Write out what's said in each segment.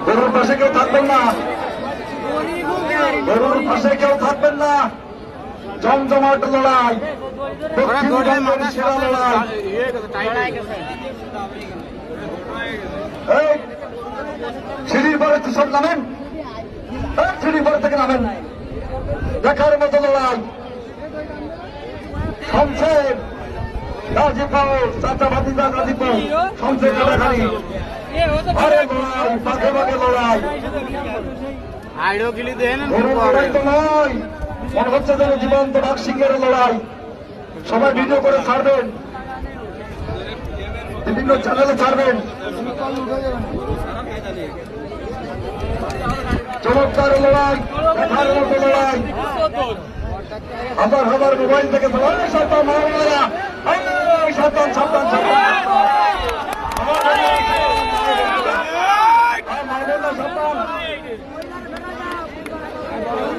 গরুর পাশে কেউ থাকবেন না, গরুর পাশে কেউ থাকবেন না। জমজমাট লড়াই, সিঁড়ির পরে সব নামেন, সিঁড়ির পরে থেকে নামেন। দেখার মতো লড়াই। শমশের গাজীপুর, চাচা ভাতিজা গাজীপুর, শমশের কাটাখালী। আরে লড়াই, পাখে পাখে লড়াই। লড়াই তো নয়, মনে হচ্ছে যেন জীবন্ত বাঘ সিংহের লড়াই। সবাই ভিডিও করে ছাড়বেন, বিভিন্ন চ্যানেলে ছাড়বেন। চমৎকার লড়াই, দেখার মতো লড়াই। আবার আবার মোবাইল থেকে সাবধান, মাওলানা সাবধান, সাবধান, সাবধান,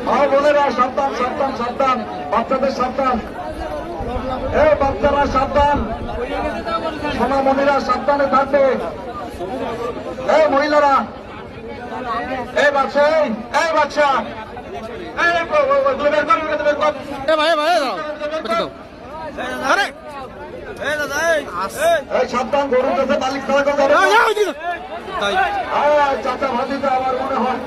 মা বোনেরা সাবধান, সাবধান, সাবধান, বাচ্চাদের সাবধান, বাচ্চারা সাবধান, সোনামণিরা সাবধানে থাকবে। মহিলারা, বাচ্চা, বাচ্চা, সাবধান, গরুর কাছে মালিক ছাড়া কথা। চাচা ভাতিজা আমার মনে হয়